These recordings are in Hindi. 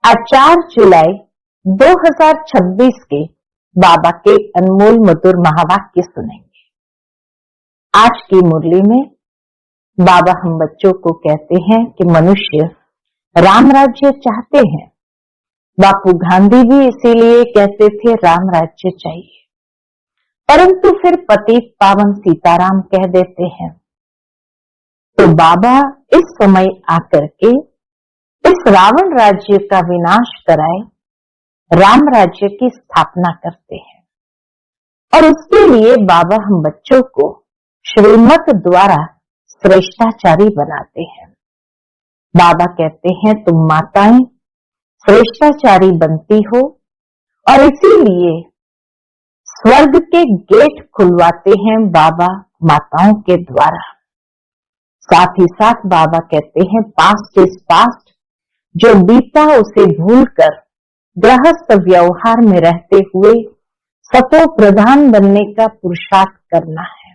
आज 4 जुलाई 2026 के बाबा के अनमोल मधुर महावाक्य सुनेंगे। आज की मुरली में बाबा हम बच्चों को कहते हैं कि मनुष्य राम राज्य चाहते हैं। बापू गांधी भी इसीलिए कहते थे राम राज्य चाहिए, परंतु फिर पतित पावन सीताराम कह देते हैं। तो बाबा इस समय आकर के इस रावण राज्य का विनाश कराए राम राज्य की स्थापना करते हैं, और उसके लिए बाबा हम बच्चों को श्रीमत द्वारा श्रेष्ठाचारी बनाते हैं। बाबा कहते हैं तुम माताएं श्रेष्ठाचारी बनती हो, और इसीलिए स्वर्ग के गेट खुलवाते हैं बाबा माताओं के द्वारा। साथ ही साथ बाबा कहते हैं पास्ट इज पास्ट, जो बीता उसे भूलकर गृहस्थ व्यवहार में रहते हुए सतो प्रधान बनने का पुरुषार्थ करना है।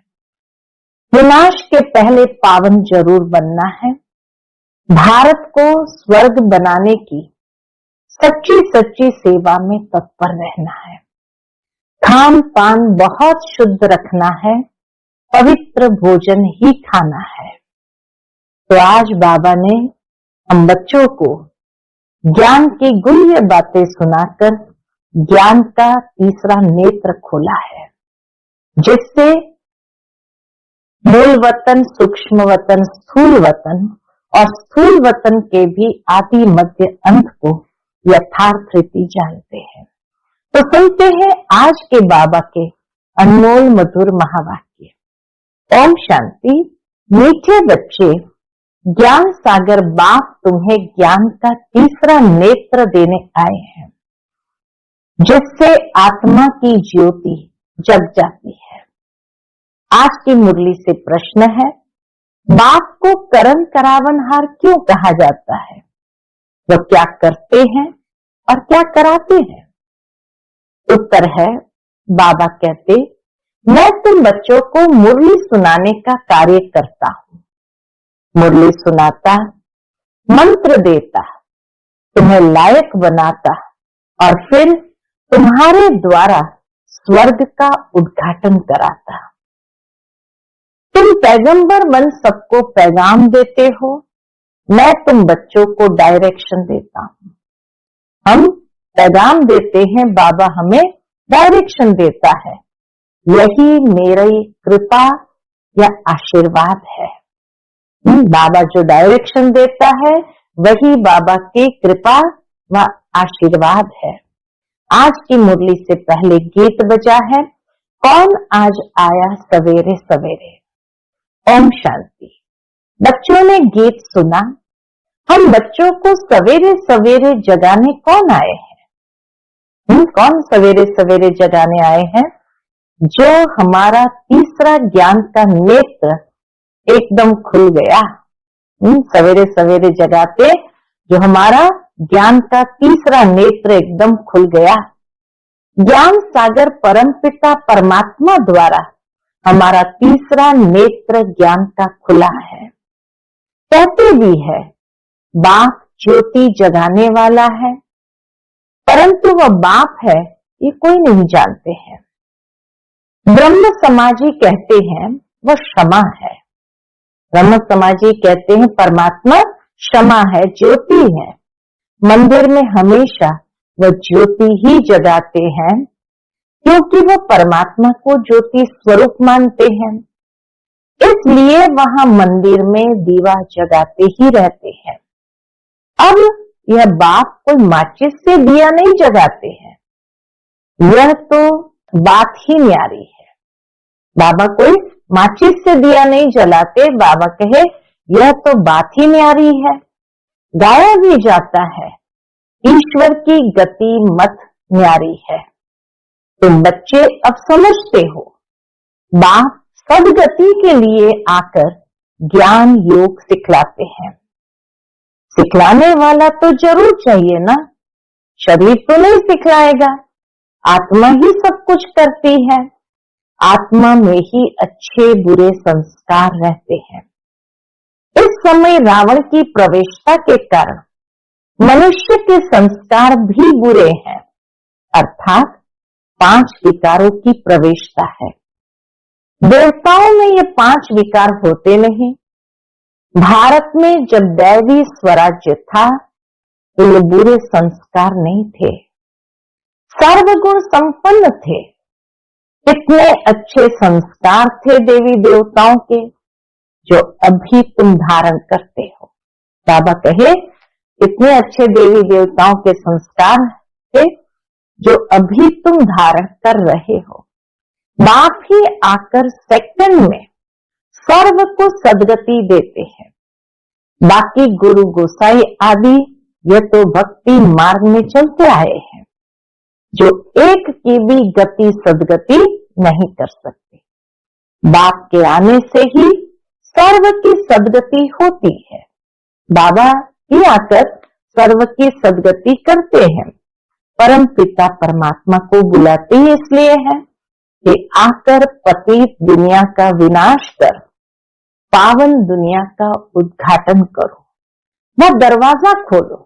विनाश के पहले पावन जरूर बनना है। भारत को स्वर्ग बनाने की सच्ची सच्ची सेवा में तत्पर रहना है। खान पान बहुत शुद्ध रखना है, पवित्र भोजन ही खाना है। तो आज बाबा ने हम बच्चों को ज्ञान की गुह्य बातें सुनाकर ज्ञान का तीसरा नेत्र खोला है, जिससे मूल वतन, सूक्ष्म वतन, स्थूल वतन और स्थूल वतन के भी आदि मध्य अंत को यथार्थ रीति जानते हैं। तो सुनते हैं आज के बाबा के अनमोल मधुर महावाक्य। ओम शांति। मीठे बच्चे, ज्ञान सागर बाप तुम्हें ज्ञान का तीसरा नेत्र देने आए हैं, जिससे आत्मा की ज्योति जग जाती है। आज की मुरली से प्रश्न है, बाप को करण करावनहार क्यों कहा जाता है? वो क्या करते हैं और क्या कराते हैं? उत्तर है, बाबा कहते मैं तुम बच्चों को मुरली सुनाने का कार्य करता हूं। मुरली सुनाता, मंत्र देता, तुम्हें लायक बनाता और फिर तुम्हारे द्वारा स्वर्ग का उद्घाटन कराता। तुम पैगंबर बन सबको पैगाम देते हो, मैं तुम बच्चों को डायरेक्शन देता हूं। हम पैगाम देते हैं, बाबा हमें डायरेक्शन देता है। यही मेरी कृपा या आशीर्वाद है। बाबा जो डायरेक्शन देता है वही बाबा की कृपा व आशीर्वाद है। आज की मुरली से पहले गीत बजा है, कौन आज आया सवेरे सवेरे। ओम शांति। बच्चों ने गीत सुना। हम बच्चों को सवेरे सवेरे जगाने कौन आए हैं? कौन सवेरे सवेरे जगाने आए हैं? जो हमारा तीसरा ज्ञान का नेत्र एकदम खुल गया। सवेरे सवेरे जगाते जो हमारा ज्ञान का तीसरा नेत्र एकदम खुल गया। ज्ञान सागर परमपिता परमात्मा द्वारा हमारा तीसरा नेत्र ज्ञान का खुला है। कहते भी है बाप ज्योति जगाने वाला है, परंतु वह बाप है ये कोई नहीं जानते हैं। ब्रह्म समाजी कहते हैं वह क्षमा है। ब्रह्म समाजी कहते हैं परमात्मा क्षमा है, ज्योति है। मंदिर में हमेशा वह ज्योति ही जगाते हैं, क्योंकि वह परमात्मा को ज्योति स्वरूप मानते हैं। इसलिए वहां मंदिर में दीवा जगाते ही रहते हैं। अब यह बाप कोई माचिस से दिया नहीं जगाते हैं, यह तो बात ही न्यारी है। बाबा कोई माचिस से दिया नहीं जलाते। बाबा कहे यह तो बात ही न्यारी है। गाया भी जाता है, ईश्वर की गति मत न्यारी है। तुम बच्चे अब समझते हो, बाप सदगति के लिए आकर ज्ञान योग सिखलाते हैं। सिखलाने वाला तो जरूर चाहिए ना, शरीर तो नहीं सिखलाएगा। आत्मा ही सब कुछ करती है। आत्मा में ही अच्छे बुरे संस्कार रहते हैं। इस समय रावण की प्रवेशता के कारण मनुष्य के संस्कार भी बुरे हैं, अर्थात 5 विकारों की प्रवेशता है। देवताओं में ये 5 विकार होते नहीं। भारत में जब दैवी स्वराज्य था तो ये बुरे संस्कार नहीं थे, सर्वगुण संपन्न थे। कितने अच्छे संस्कार थे देवी देवताओं के, जो अभी तुम धारण करते हो। बाबा कहे कितने अच्छे देवी देवताओं के संस्कार थे जो अभी तुम धारण कर रहे हो। बाप ही आकर सेकंड में सर्व को सदगति देते हैं। बाकी गुरु गोसाई आदि ये तो भक्ति मार्ग में चलते आए हैं, जो एक की भी गति सदगति नहीं कर सकते। बाप के आने से ही सर्व की सदगति होती है। बाबा ही आकर सर्व की सदगति करते हैं। परम पिता परमात्मा को बुलाते ही इसलिए है कि आकर पतित दुनिया का विनाश कर पावन दुनिया का उद्घाटन करो, वह दरवाजा खोलो।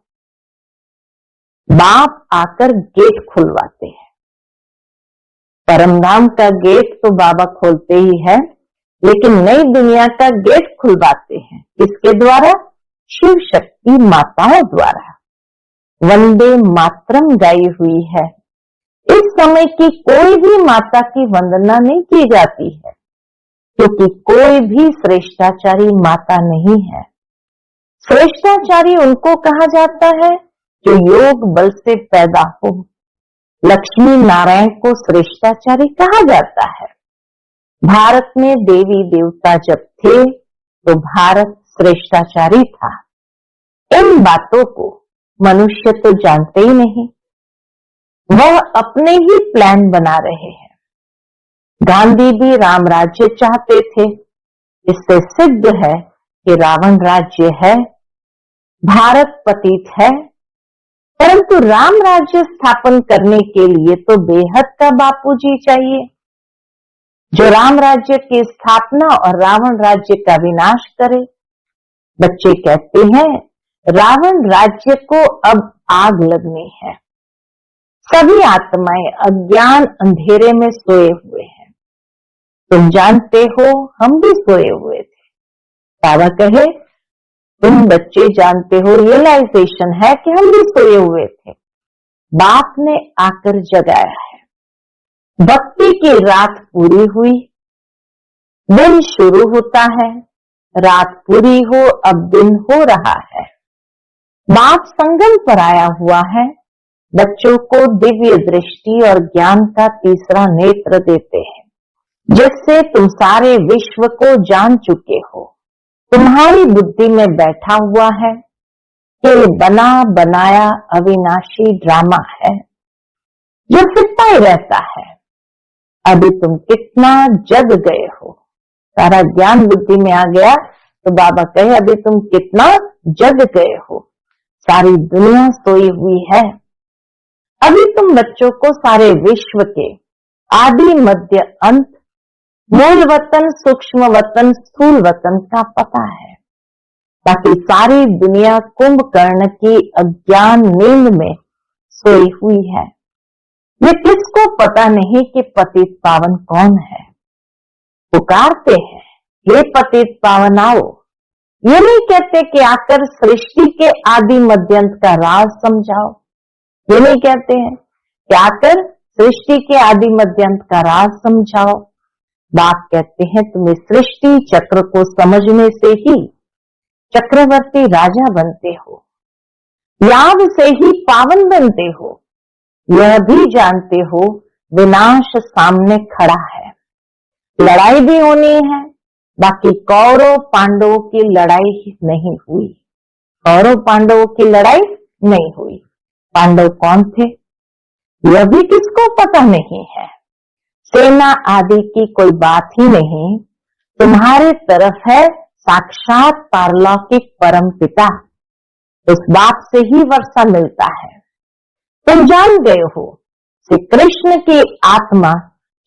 बाप आकर गेट खुलवाते हैं। परमधाम का गेट तो बाबा खोलते ही है, लेकिन नई दुनिया का गेट खुलवाते हैं। किसके द्वारा? शिव शक्ति माताओं द्वारा। वंदे मातरम गाई हुई है। इस समय की कोई भी माता की वंदना नहीं की जाती है, क्योंकि कोई भी श्रेष्ठाचारी माता नहीं है। श्रेष्ठाचारी उनको कहा जाता है जो योग बल से पैदा हो। लक्ष्मी नारायण को श्रेष्ठाचारी कहा जाता है। भारत में देवी देवता जब थे तो भारत श्रेष्ठाचारी था। इन बातों को मनुष्य तो जानते ही नहीं, वह अपने ही प्लान बना रहे हैं। गांधी भी राम राज्य चाहते थे। इससे सिद्ध है कि रावण राज्य है, भारत पतित है। परंतु राम राज्य स्थापन करने के लिए तो बेहद का बापूजी चाहिए, जो राम राज्य की स्थापना और रावण राज्य का विनाश करे। बच्चे कहते हैं रावण राज्य को अब आग लगनी है। सभी आत्माएं अज्ञान अंधेरे में सोए हुए हैं। तुम जानते हो हम भी सोए हुए थे। बाबा कहे तुम बच्चे जानते हो, रियलाइजेशन है कि हम भी सोए हुए थे। बाप ने आकर जगाया है। भक्ति की रात पूरी हुई, दिन शुरू होता है। रात पूरी हो, अब दिन हो रहा है। बाप संगम पर आया हुआ है। बच्चों को दिव्य दृष्टि और ज्ञान का तीसरा नेत्र देते हैं, जिससे तुम सारे विश्व को जान चुके हो। तुम्हारी बुद्धि में बैठा हुआ है कि बना बनाया अविनाशी ड्रामा है, जो फिरता ही रहता है। अभी तुम कितना जग गए हो। सारा ज्ञान बुद्धि में आ गया तो बाबा कहे अभी तुम कितना जग गए हो। सारी दुनिया सोई हुई है। अभी तुम बच्चों को सारे विश्व के आदि मध्य अंत, मूल वतन, सूक्ष्म वतन, स्थूल वतन का पता है। बाकी सारी दुनिया कुंभकर्ण की अज्ञान नींद में सोई हुई है। ये किसको पता नहीं कि पतित पावन कौन है। पुकारते हैं हे पतित पावन आओ। ये नहीं कहते कि आकर सृष्टि के आदि मध्यंत का राज समझाओ। ये नहीं कहते हैं कि आकर सृष्टि के आदि मध्यंत का राज समझाओ। बाप कहते हैं तुम्हें सृष्टि चक्र को समझने से ही चक्रवर्ती राजा बनते हो, याद से ही पावन बनते हो। यह भी जानते हो विनाश सामने खड़ा है, लड़ाई भी होनी है। बाकी कौरव पांडवों की लड़ाई नहीं हुई। कौरव पांडवों की लड़ाई नहीं हुई। पांडव कौन थे यह भी किसको पता नहीं है। सेना आदि की कोई बात ही नहीं। तुम्हारे तरफ है साक्षात पारलौकिक परम पिता। उस बाप से ही वर्षा मिलता है। तुम जान गए हो श्री कृष्ण की आत्मा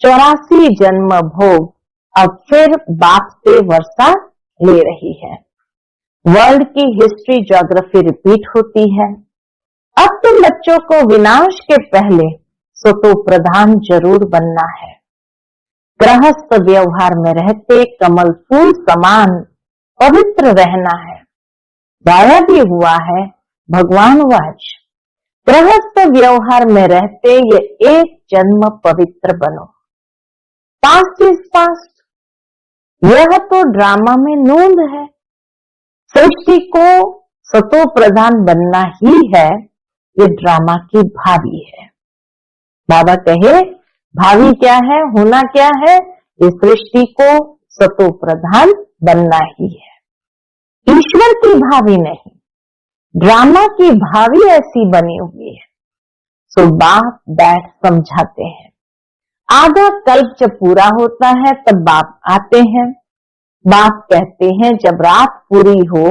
84 जन्म भोग अब फिर बाप से वर्षा ले रही है। वर्ल्ड की हिस्ट्री ज्योग्राफी रिपीट होती है। अब तुम बच्चों को विनाश के पहले सतो प्रधान जरूर बनना है। गृहस्थ व्यवहार में रहते कमल फूल समान पवित्र रहना है। गाया भी हुआ है भगवान वाच, गृहस्थ व्यवहार में रहते ये एक जन्म पवित्र बनो। पास्ट इज पास्ट, यह तो ड्रामा में नूंद है। सृष्टि को सतो प्रधान बनना ही है, ये ड्रामा की भावी है। बाबा कहे भावी क्या है, होना क्या है, इस सृष्टि को सतो प्रधान बनना ही है। ईश्वर की भावी नहीं, ड्रामा की भावी ऐसी बनी हुई है। सो बाप बैठ समझाते हैं। आधा कल्प जब पूरा होता है तब बाप आते हैं। बाप कहते हैं जब रात पूरी हो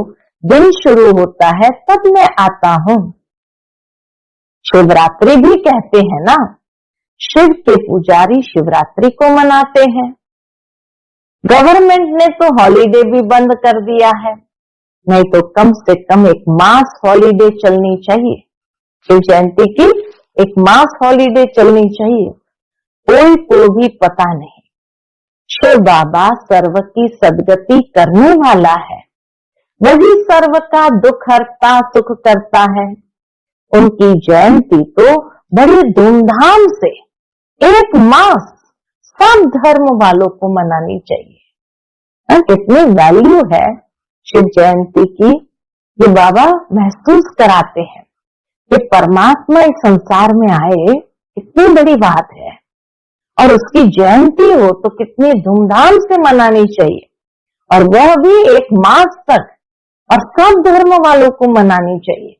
दिन शुरू होता है तब मैं आता हूं। शिवरात्रि भी कहते हैं ना, शिव के पुजारी शिवरात्रि को मनाते हैं। गवर्नमेंट ने तो हॉलीडे भी बंद कर दिया है, नहीं तो कम से कम एक मास हॉलीडे चलनी चाहिए। शिव जयंती की एक मास हॉलीडे चलनी चाहिए। कोई को भी पता नहीं, शिव बाबा सर्व की सदगति करने वाला है, वही सर्व का दुख हरता सुख करता है। उनकी जयंती तो बड़े धूमधाम से एक मास सब धर्म वालों को मनानी चाहिए। कितनी वैल्यू है शिव जयंती की, ये बाबा महसूस कराते हैं कि परमात्मा इस संसार में आए कितनी बड़ी बात है, और उसकी जयंती हो तो कितनी धूमधाम से मनानी चाहिए, और वह भी एक मास तक, और सब धर्म वालों को मनानी चाहिए।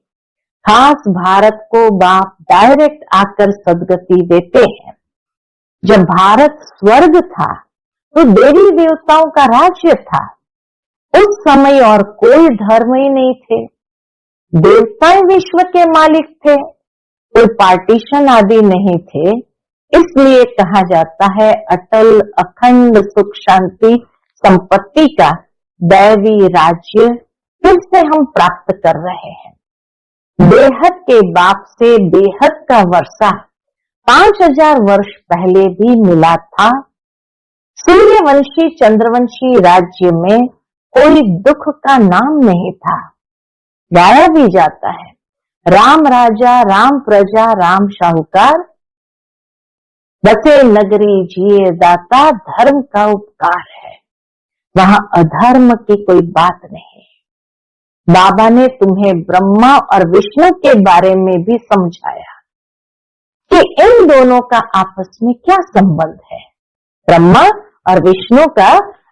खास भारत को बाप डायरेक्ट आकर सदगति देते हैं। जब भारत स्वर्ग था तो देवी देवताओं का राज्य था। उस समय और कोई धर्म ही नहीं थे, देवताएं विश्व के मालिक थे, कोई पार्टीशन आदि नहीं थे। इसलिए कहा जाता है अटल अखंड सुख शांति संपत्ति का दैवी राज्य फिर से हम प्राप्त कर रहे हैं। बेहद के बाप से बेहद का वर्षा 5000 वर्ष पहले भी मिला था। सूर्यवंशी चंद्रवंशी राज्य में कोई दुख का नाम नहीं था। गाया भी जाता है राम राजा राम प्रजा राम शाहूकार, बसे नगरी जिए दाता धर्म का उपकार है। वहां अधर्म की कोई बात नहीं। बाबा ने तुम्हें ब्रह्मा और विष्णु के बारे में भी समझाया कि इन दोनों का आपस में क्या संबंध है। ब्रह्मा और विष्णु का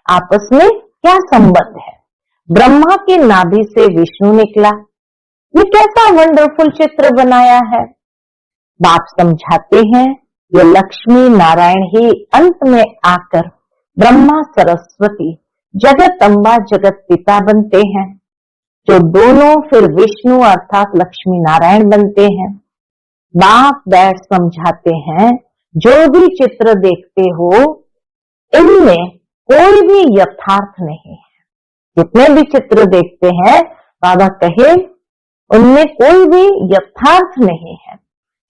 आपस में क्या संबंध है। ब्रह्मा की नाभि से विष्णु निकला, ये कैसा वंडरफुल चित्र बनाया है। बाप समझाते हैं ये लक्ष्मी नारायण ही अंत में आकर ब्रह्मा सरस्वती जगत अम्बा जगत पिता बनते हैं, जो दोनों फिर विष्णु अर्थात लक्ष्मी नारायण बनते हैं। बाप बैठ समझाते हैं जो भी चित्र देखते हो इनमें कोई भी यथार्थ नहीं है। जितने भी चित्र देखते हैं बाबा कहे उनमें कोई भी यथार्थ नहीं है।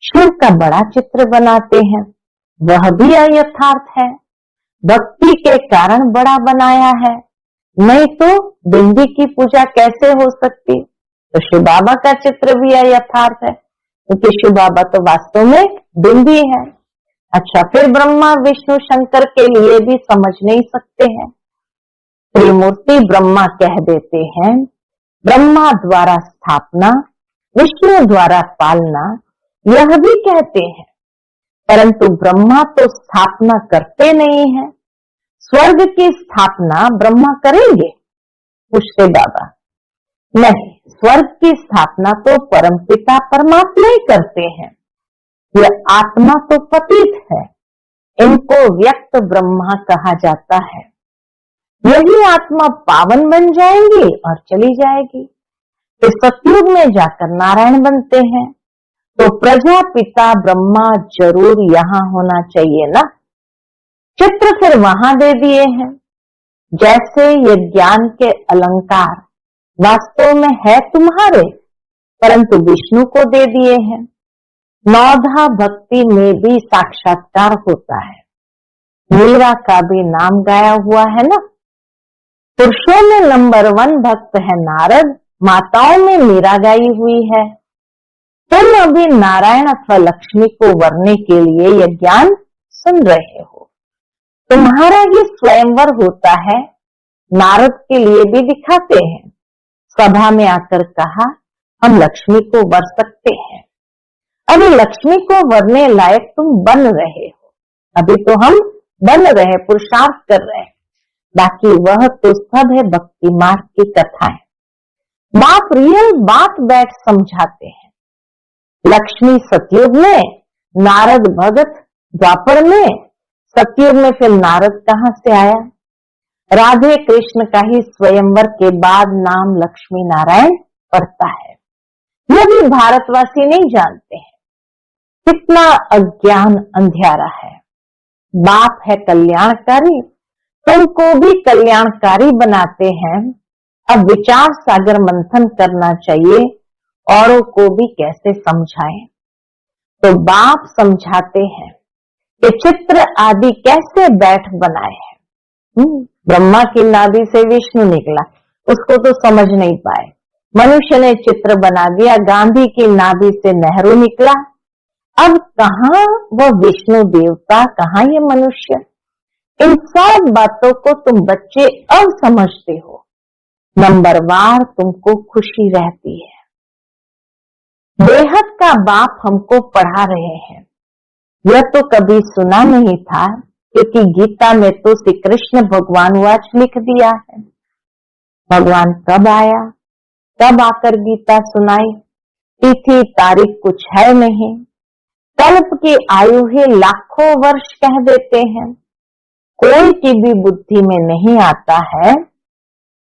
शिव का बड़ा चित्र बनाते हैं, वह भी अयथार्थ है। भक्ति के कारण बड़ा बनाया है, नहीं तो बिंदी की पूजा कैसे हो सकती। तो शिव बाबा का चित्र भी अयथार्थ है, क्योंकि शिव बाबा तो वास्तव में बिंदी है। अच्छा, फिर ब्रह्मा विष्णु शंकर के लिए भी समझ नहीं सकते हैं। त्रिमूर्ति ब्रह्मा कह देते हैं, ब्रह्मा द्वारा स्थापना विष्णु द्वारा पालना, यह भी कहते हैं, परंतु ब्रह्मा तो स्थापना करते नहीं है। स्वर्ग की स्थापना ब्रह्मा करेंगे? पूछते बाबा। नहीं, स्वर्ग की स्थापना तो परमपिता परमात्मा ही करते हैं। यह आत्मा तो पतित है, इनको व्यक्त ब्रह्मा कहा जाता है। यही आत्मा पावन बन जाएंगी और चली जाएगी। तो सतयुग में जाकर नारायण बनते हैं, तो प्रजापिता ब्रह्मा जरूर यहां होना चाहिए ना। चित्र फिर वहां दे दिए हैं। जैसे ये ज्ञान के अलंकार वास्तव में है तुम्हारे, परंतु विष्णु को दे दिए हैं। नौधा भक्ति में भी साक्षात्कार होता है। मीरा का भी नाम गाया हुआ है ना। पुरुषों में नंबर 1 भक्त है नारद, माताओं में मीरा गाई हुई है। तुम अभी नारायण अथवा लक्ष्मी को वरने के लिए यह ज्ञान सुन रहे हो। तुम्हारा ये स्वयंवर होता है, नारद के लिए भी दिखाते हैं। सभा में आकर कहा हम लक्ष्मी को वर सकते हैं। अभी लक्ष्मी को वरने लायक तुम बन रहे हो। अभी तो हम बन रहे, पुरुषार्थ कर रहे हैं। बाकी वह तो सब है भक्ति मार्ग की कथाएं। बाप रियल बात बैठ समझाते हैं। लक्ष्मी सतयुग में, नारद भगत द्वापर में। सतयुग में फिर नारद कहां से आया? राधे कृष्ण का ही स्वयंवर के बाद नाम लक्ष्मी नारायण पड़ता है। यह भी भारतवासी नहीं जानते हैं। कितना अज्ञान अंधियारा है। बाप है कल्याणकारी, तुमको भी कल्याणकारी बनाते हैं। अब विचार सागर मंथन करना चाहिए, औरों को भी कैसे समझाएं। तो बाप समझाते हैं कि चित्र आदि कैसे बैठ बनाए हैं। ब्रह्मा की नाभि से विष्णु निकला, उसको तो समझ नहीं पाए। मनुष्य ने चित्र बना दिया, गांधी की नाभि से नेहरू निकला। अब कहाँ वह विष्णु देवता, कहाँ ये मनुष्य? इन सब बातों को तुम बच्चे अब समझते हो। नंबरवार तुमको खुशी रहती है। बेहद का बाप हमको पढ़ा रहे हैं। यह तो कभी सुना नहीं था, क्योंकि गीता में तो श्री कृष्ण भगवान वाच लिख दिया है। भगवान कब आया, कब आकर गीता सुनाई, तिथि तारीख कुछ है नहीं। कल्प की आयु ही लाखों वर्ष कह देते हैं। कोई की भी बुद्धि में नहीं आता है।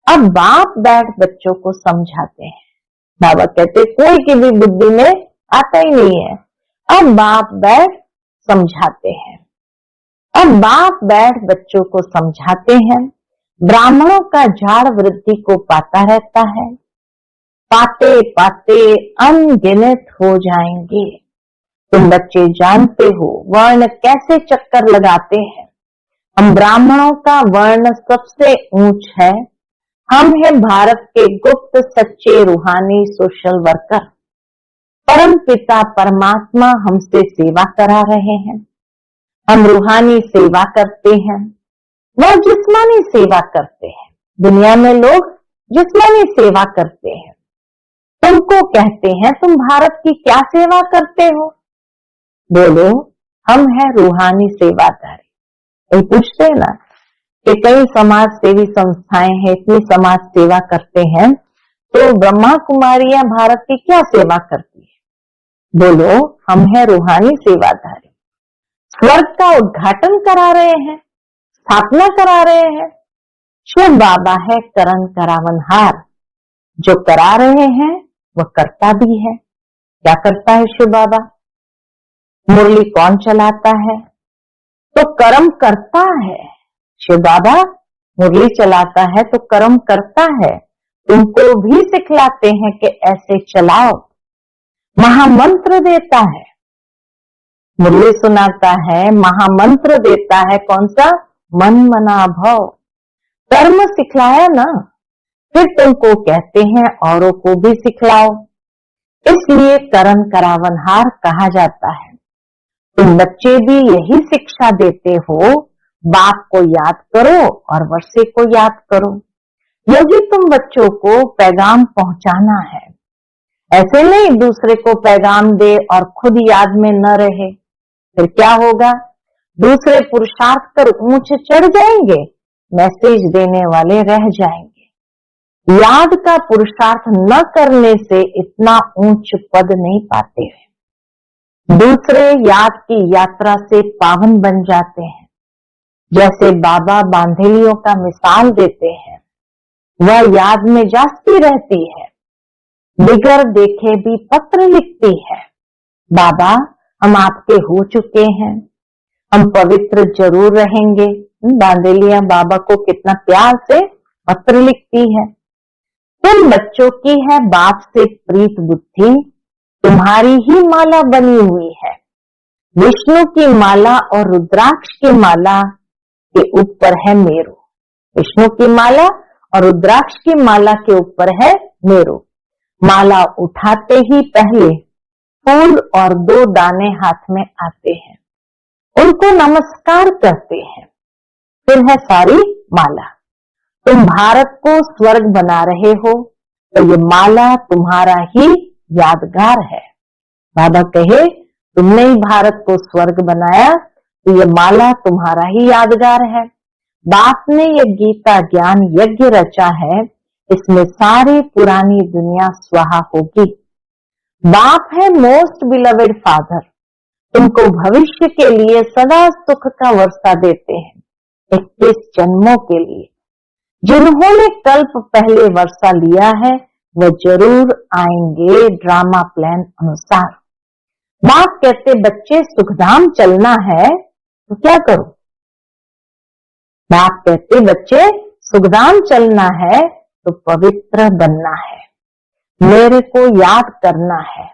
अब बाप बैठ बच्चों को समझाते हैं। बाबा कहते कोई की भी बुद्धि में आता ही नहीं है। अब बाप बैठ समझाते हैं। अब बाप बैठ बच्चों को समझाते हैं। ब्राह्मणों का झाड़ वृद्धि को पाता रहता है। पाते पाते अनगिनत हो जाएंगे। तुम बच्चे जानते हो वर्ण कैसे चक्कर लगाते हैं। हम ब्राह्मणों का वर्ण सबसे ऊंच है। हम हैं भारत के गुप्त सच्चे रूहानी सोशल वर्कर। परम पिता परमात्मा हमसे सेवा करा रहे हैं। हम रूहानी सेवा करते हैं, वह जिस्मानी सेवा करते हैं। दुनिया में लोग जिस्मानी सेवा करते हैं। तुमको कहते हैं तुम भारत की क्या सेवा करते हो? बोलो हम हैं रूहानी सेवादारी। ये पूछते हैं ना कि कई समाज सेवी संस्थाएं हैं, इतनी समाज सेवा करते हैं, तो ब्रह्मा कुमारियां भारत की क्या सेवा करती है? बोलो हम हैं रूहानी सेवादारी। स्वर्ग का उद्घाटन करा रहे हैं, स्थापना करा रहे हैं। शिव बाबा है करण करावनहार। जो करा रहे हैं वह करता भी है। क्या करता है शिव बाबा? मुरली कौन चलाता है? तो कर्म करता है। शिव बाबा मुरली चलाता है तो कर्म करता है। तुमको भी सिखलाते हैं कि ऐसे चलाओ। महामंत्र देता है, मुरली सुनाता है, महामंत्र देता है। कौन सा? मन मना भव। कर्म सिखलाया ना, फिर तुमको कहते हैं औरों को भी सिखलाओ। इसलिए करण करावनहार कहा जाता है। तुम बच्चे भी यही शिक्षा देते हो, बाप को याद करो और वर्षे को याद करो। यही तुम बच्चों को पैगाम पहुंचाना है। ऐसे नहीं दूसरे को पैगाम दे और खुद याद में न रहे, फिर क्या होगा? दूसरे पुरुषार्थ कर ऊंच चढ़ जाएंगे, मैसेज देने वाले रह जाएंगे। याद का पुरुषार्थ न करने से इतना ऊंच पद नहीं पाते हैं। दूसरे याद की यात्रा से पावन बन जाते हैं। जैसे बाबा बांधेलियों का मिसाल देते हैं, वह याद में जाती रहती है, बिगर देखे भी पत्र लिखती है। बाबा हम आपके हो चुके हैं, हम पवित्र जरूर रहेंगे। बांधेलियां बाबा को कितना प्यार से पत्र लिखती है। तुम बच्चों की है बाप से प्रीत बुद्धि, तुम्हारी ही माला बनी हुई है। विष्णु की माला और रुद्राक्ष की माला के ऊपर है मेरू। विष्णु की माला और रुद्राक्ष की माला के ऊपर है मेरू। माला उठाते ही पहले फूल और 2 दाने हाथ में आते हैं, उनको नमस्कार करते हैं, फिर है सारी माला। तुम भारत को स्वर्ग बना रहे हो तो ये माला तुम्हारा ही यादगार है। बाबा कहे तुमने ही भारत को स्वर्ग बनाया तो ये माला तुम्हारा ही यादगार है। बाप ने ये गीता ज्ञान यज्ञ रचा है, इसमें सारी पुरानी दुनिया स्वाहा होगी। बाप है मोस्ट बिलवेड फादर, तुमको भविष्य के लिए सदा सुख का वर्षा देते हैं, 21 जन्मों के लिए। जिन्होंने कल्प पहले वर्षा लिया है वो जरूर आएंगे ड्रामा प्लान अनुसार। बाप कहते बच्चे सुखधाम चलना है तो क्या करो? बाप कहते बच्चे सुखधाम चलना है तो पवित्र बनना है, मेरे को याद करना है,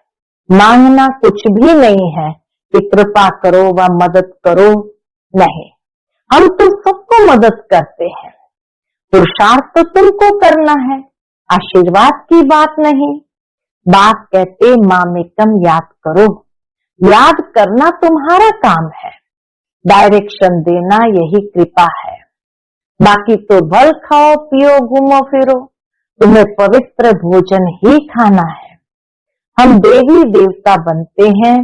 मांगना कुछ भी नहीं है कि कृपा करो व मदद करो, नहीं, हम तो सबको मदद करते हैं। पुरुषार्थ तो तुमको करना है, आशीर्वाद की बात नहीं। बाप कहते मामेकम याद करो, याद करना तुम्हारा काम है, डायरेक्शन देना यही कृपा है। बाकी तो भल खाओ पियो घूमो फिरो, तुम्हें पवित्र भोजन ही खाना है। हम देवी देवता बनते हैं,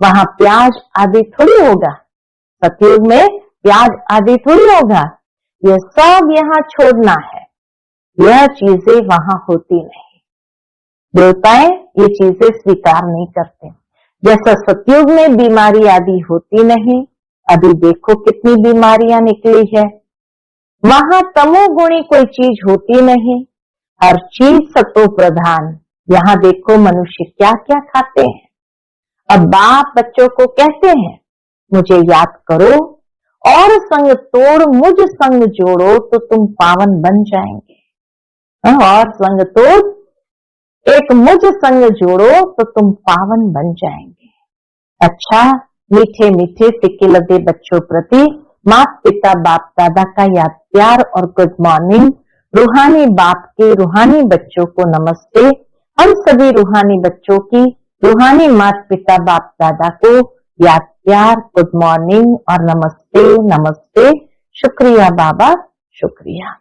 वहां प्याज आदि थोड़ी होगा, सतयुग में प्याज आदि थोड़ी होगा, यह सब यहाँ छोड़ना है, यह चीजें वहां होती नहीं। देवताएं ये चीजें स्वीकार नहीं करते। जैसा सतयुग में बीमारी आदि होती नहीं, अभी देखो कितनी बीमारियां निकली है। वहां तमोगुणी कोई चीज होती नहीं, हर चीज सतो प्रधान। यहाँ देखो मनुष्य क्या क्या खाते हैं। अब बाप बच्चों को कहते हैं मुझे याद करो और संग तोड़ मुझ संग जोड़ो तो तुम पावन बन जाएंगे। और संग तोड़ एक मुझ संग जोड़ो तो तुम पावन बन जाएंगे। अच्छा, मीठे मीठे सिक्के लदे बच्चों प्रति माता पिता बाप दादा का याद प्यार और गुड मॉर्निंग। रूहानी बाप के रूहानी बच्चों को नमस्ते। हम सभी रूहानी बच्चों की रूहानी माता पिता बाप दादा को याद प्यार गुड मॉर्निंग और नमस्ते नमस्ते। शुक्रिया बाबा, शुक्रिया।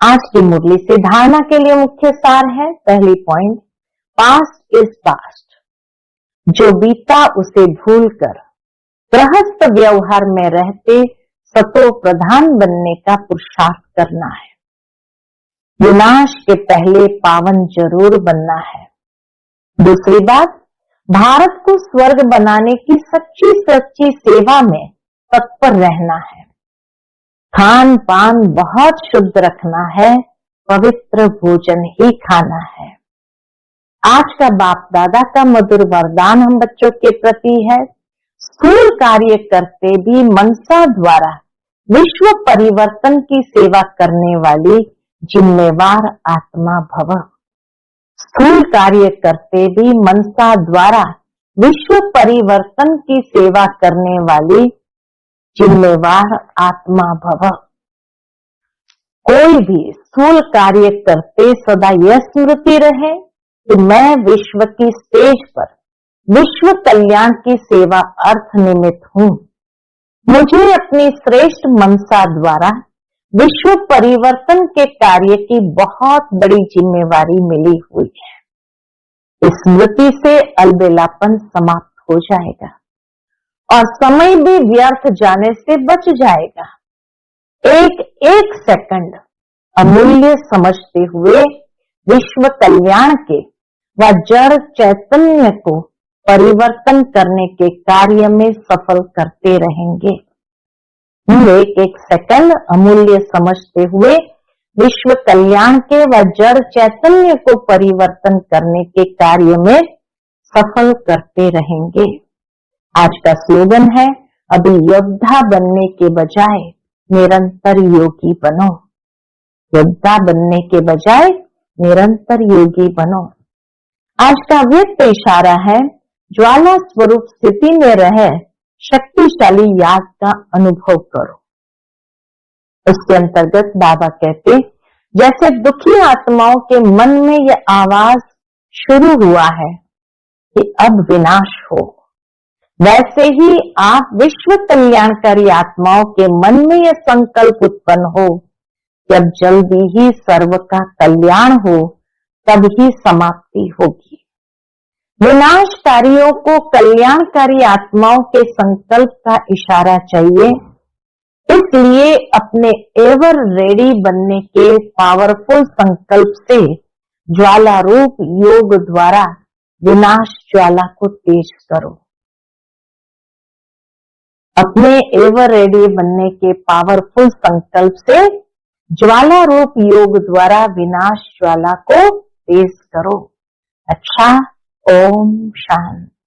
आज की मुरली से धारणा के लिए मुख्य सार है। पहली पॉइंट, पास्ट इज पास्ट, जो बीता उसे भूलकर गृहस्थ व्यवहार में रहते सतो प्रधान बनने का पुरुषार्थ करना है। विनाश के पहले पावन जरूर बनना है। दूसरी बात, भारत को स्वर्ग बनाने की सच्ची सच्ची सेवा में तत्पर रहना है। खान पान बहुत शुद्ध रखना है, पवित्र भोजन ही खाना है। आज का बाप दादा का मधुर वरदान हम बच्चों के प्रति है, स्थूल कार्य करते भी मनसा द्वारा विश्व परिवर्तन की सेवा करने वाली जिम्मेवार आत्मा भव। स्थूल कार्य करते भी मनसा द्वारा विश्व परिवर्तन की सेवा करने वाली जिम्मेवार आत्मा भव। कोई भी स्थूल कार्य करते सदा यह स्मृति रहे कि मैं विश्व की स्टेज पर विश्व कल्याण की सेवा अर्थ निमित्त हूँ। मुझे अपनी श्रेष्ठ मनसा द्वारा विश्व परिवर्तन के कार्य की बहुत बड़ी जिम्मेवारी मिली हुई है। इस स्मृति से अलबेलापन समाप्त हो जाएगा और समय भी व्यर्थ जाने से बच जाएगा। एक एक सेकंड अमूल्य समझते हुए विश्व कल्याण के व जड़ चैतन्य को परिवर्तन करने के कार्य में सफल करते रहेंगे। एक एक सेकंड अमूल्य समझते हुए विश्व कल्याण के व जड़ चैतन्य को परिवर्तन करने के कार्य में सफल करते रहेंगे। आज का स्लोगन है, अभी योद्धा बनने के बजाय निरंतर योगी बनो। योद्धा बनने के बजाय निरंतर योगी बनो। आज का व्यक्त इशारा है, ज्वाला स्वरूप स्थिति में रह शक्तिशाली याद का अनुभव करो। उसके अंतर्गत बाबा कहते, जैसे दुखी आत्माओं के मन में यह आवाज शुरू हुआ है कि अब विनाश हो, वैसे ही आप विश्व कल्याणकारी आत्माओं के मन में यह संकल्प उत्पन्न हो कि अब जल्दी ही सर्व का कल्याण हो, तब ही समाप्ति होगी। विनाशकारियों को कल्याणकारी आत्माओं के संकल्प का इशारा चाहिए, इसलिए अपने एवर रेडी बनने के पावरफुल संकल्प से ज्वाला रूप योग द्वारा विनाश ज्वाला को तेज करो। अपने एवर रेडी बनने के पावरफुल संकल्प से ज्वाला रूप योग द्वारा विनाश ज्वाला को तेज करो। अच्छा, ओम शांति।